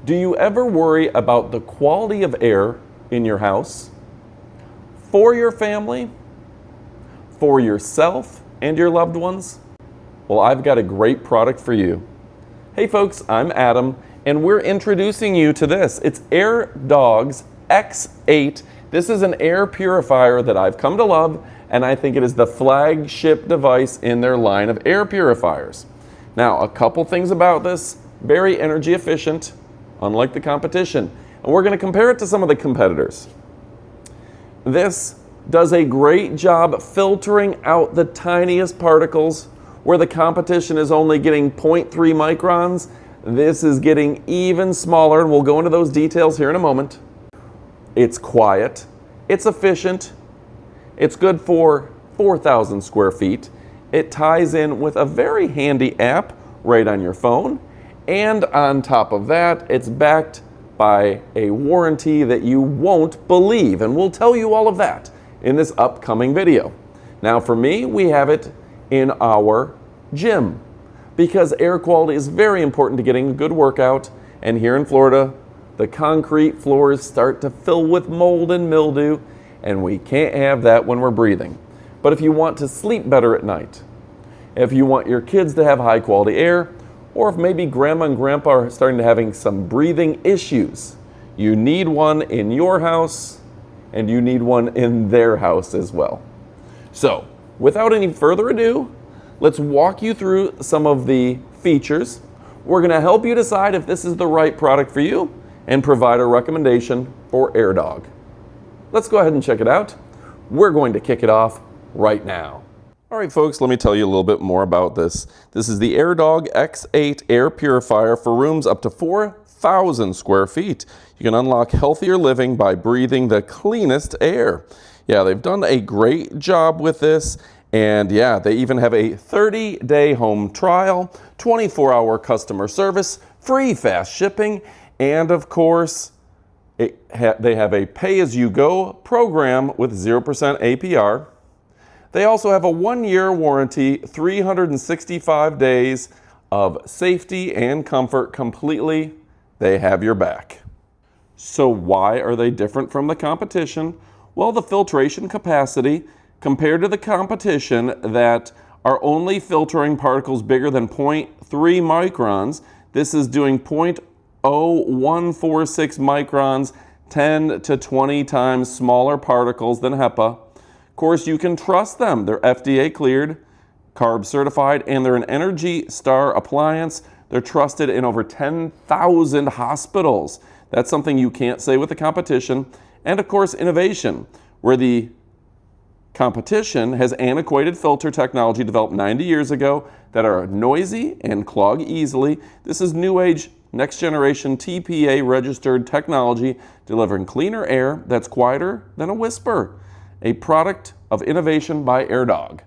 Do you ever worry about the quality of air in your house, for your family, for yourself and your loved ones? Well, I've got a great product for you. Hey folks, I'm Adam, and we're introducing you to this. It's Airdog X8. This is an air purifier that I've come to love, and I think it is the flagship device in their line of air purifiers. Now, a couple things about this: very energy efficient, unlike the competition. And we're going to compare it to some of the competitors. This does a great job filtering out the tiniest particles. Where the competition is only getting 0.3 microns, this is getting even smaller, and we'll go into those details here in a moment. It's quiet, it's efficient, it's good for 4,000 square feet. It ties in with a very handy app right on your phone, and on top of that, it's backed by a warranty that you won't believe, and we'll tell you all of that in this upcoming video. Now for me, we have it in our gym because air quality is very important to getting a good workout, and here in Florida, the concrete floors start to fill with mold and mildew, and we can't have that when we're breathing. But if you want to sleep better at night, if you want your kids to have high quality air, or if maybe grandma and grandpa are starting to having some breathing issues, you need one in your house and you need one in their house as well. So without any further ado, let's walk you through some of the features. We're going to help you decide if this is the right product for you and provide a recommendation for Airdog. Let's go ahead and check it out. We're going to kick it off right now. All right, folks, let me tell you a little bit more about this. This is the Airdog X8 Air Purifier for rooms up to 4,000 square feet. You can unlock healthier living by breathing the cleanest air. Yeah, they've done a great job with this. And yeah, they even have a 30-day home trial, 24-hour customer service, free fast shipping, and of course, they have a pay-as-you-go program with 0% APR. They also have a 1-year warranty, 365 days of safety and comfort completely. They have your back. So why are they different from the competition? Well, the filtration capacity compared to the competition that are only filtering particles bigger than 0.3 microns. This is doing 0.0146 microns, 10 to 20 times smaller particles than HEPA. Of course, you can trust them. They're FDA cleared, CARB certified, and they're an Energy Star appliance. They're trusted in over 10,000 hospitals. That's something you can't say with the competition. And of course, innovation, where the competition has antiquated filter technology developed 90 years ago that are noisy and clog easily. This is new age, next generation TPA registered technology delivering cleaner air that's quieter than a whisper. A product of innovation by Airdog.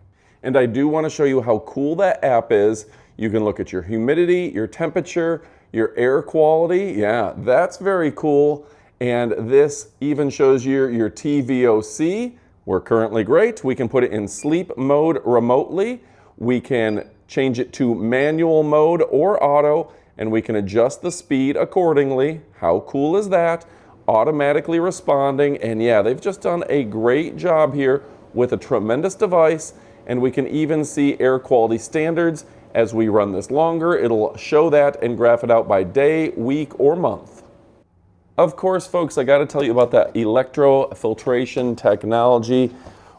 And I do want to show you how cool that app is. You can look at your humidity, your temperature, your air quality. Yeah, that's very cool. And this even shows you your TVOC. We're currently great. We can put it in sleep mode remotely. We can change it to manual mode or auto, and we can adjust the speed accordingly. How cool is that? Automatically responding, and yeah, they've just done a great job here with a tremendous device, and we can even see air quality standards. As we run this longer, it'll show that and graph it out by day, week, or month. Of course, folks, I got to tell you about that electrofiltration technology.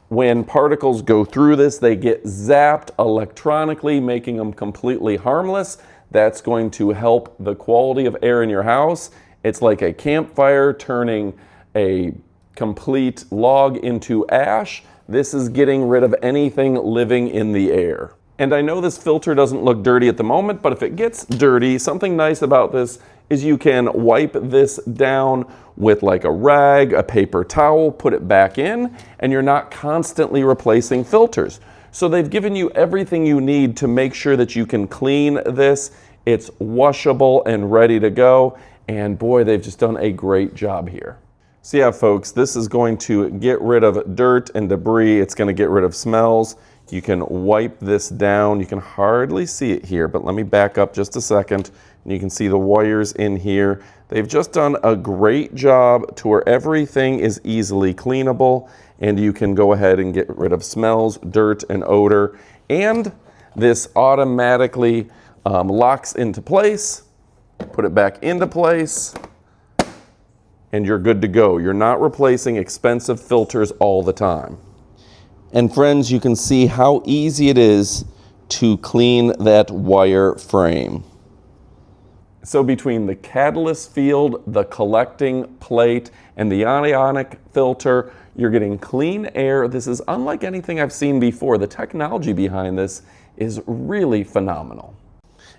When particles go through this, they get zapped electronically, making them completely harmless. That's going to help the quality of air in your house. It's like a campfire turning a complete log into ash. This is getting rid of anything living in the air. And I know this filter doesn't look dirty at the moment, but if it gets dirty, something nice about this is you can wipe this down with like a rag, a paper towel, put it back in, and you're not constantly replacing filters. So they've given you everything you need to make sure that you can clean this. It's washable and ready to go. And boy, they've just done a great job here. So yeah, folks, this is going to get rid of dirt and debris. It's going to get rid of smells. You can wipe this down. You can hardly see it here, but let me back up just a second. And you can see the wires in here. They've just done a great job to where everything is easily cleanable, and you can go ahead and get rid of smells, dirt, and odor. And this automatically locks into place. Put it back into place, and you're good to go. You're not replacing expensive filters all the time. And friends, you can see how easy it is to clean that wire frame. So between the catalyst field, the collecting plate, and the ionic filter, you're getting clean air. This is unlike anything I've seen before. The technology behind this is really phenomenal.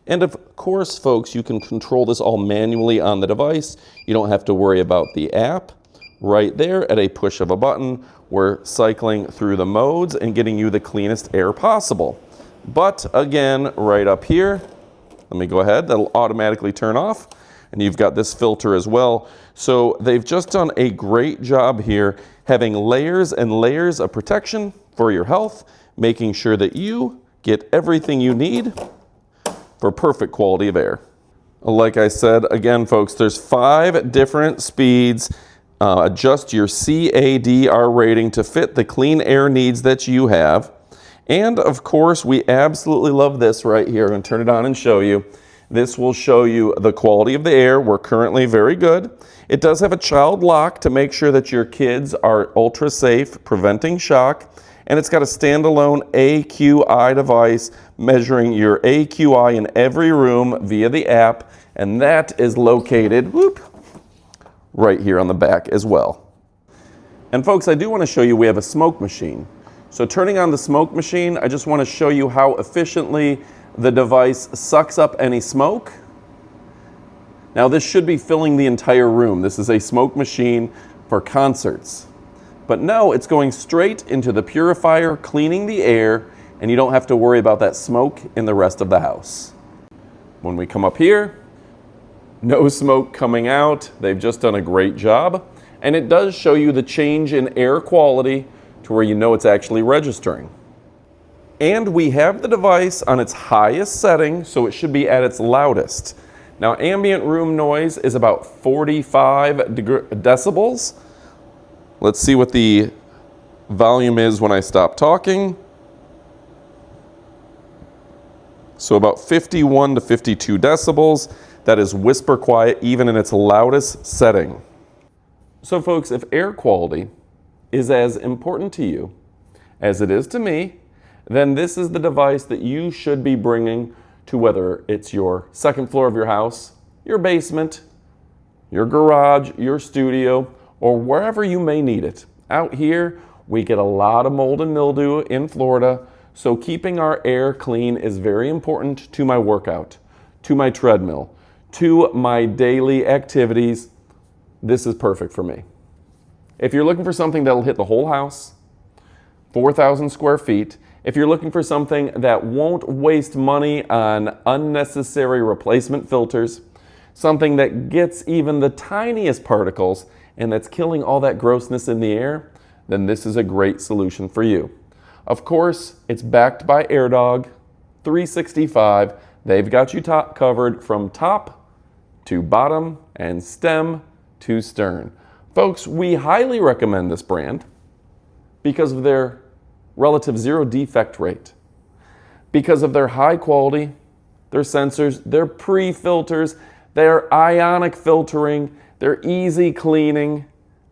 And of course, folks, you can control this all manually on the device. You don't have to worry about the app. Right there at a push of a button, we're cycling through the modes and getting you the cleanest air possible. But again, right up here, let me go ahead, that'll automatically turn off. And you've got this filter as well. So they've just done a great job here, having layers and layers of protection for your health, making sure that you get everything you need for perfect quality of air. Like I said, again, folks, there's 5 different speeds. Adjust your CADR rating to fit the clean air needs that you have. And of course, we absolutely love this right here. I'm going to turn it on and show you. This will show you the quality of the air. We're currently very good. It does have a child lock to make sure that your kids are ultra safe, preventing shock. And it's got a standalone AQI device measuring your AQI in every room via the app. And that is located, right here on the back as well. And folks, I do want to show you we have a smoke machine. So turning on the smoke machine, I just want to show you how efficiently the device sucks up any smoke. Now this should be filling the entire room. This is a smoke machine for concerts. But no, it's going straight into the purifier, cleaning the air, and you don't have to worry about that smoke in the rest of the house. When we come up here, no smoke coming out. They've just done a great job. And it does show you the change in air quality to where you know it's actually registering. And we have the device on its highest setting, so it should be at its loudest. Now, ambient room noise is about 45 decibels. Let's see what the volume is when I stop talking. So about 51 to 52 decibels. That is whisper quiet even in its loudest setting. So folks, if air quality is as important to you as it is to me, then this is the device that you should be bringing to whether it's your second floor of your house, your basement, your garage, your studio, or wherever you may need it. Out here, we get a lot of mold and mildew in Florida, so keeping our air clean is very important to my workout, to my treadmill, to my daily activities. This is perfect for me. If you're looking for something that'll hit the whole house, 4,000 square feet, if you're looking for something that won't waste money on unnecessary replacement filters, something that gets even the tiniest particles and that's killing all that grossness in the air, then this is a great solution for you. Of course, it's backed by Airdog 365. They've got you covered from top to bottom and stem to stern. Folks, we highly recommend this brand because of their relative zero defect rate, because of their high quality, their sensors, their pre-filters, their ionic filtering, their easy cleaning,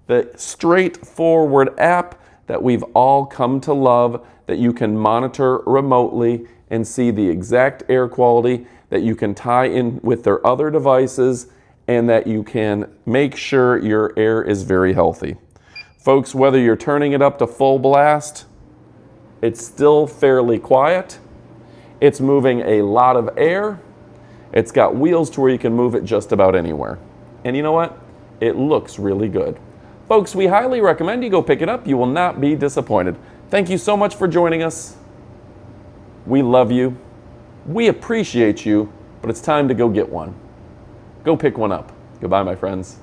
the straightforward app that we've all come to love, that you can monitor remotely and see the exact air quality, that you can tie in with their other devices, and that you can make sure your air is very healthy. Folks, whether you're turning it up to full blast, it's still fairly quiet. It's moving a lot of air. It's got wheels to where you can move it just about anywhere. And you know what? It looks really good. Folks, we highly recommend you go pick it up. You will not be disappointed. Thank you so much for joining us. We love you. We appreciate you, but it's time to go get one. Go pick one up. Goodbye, my friends.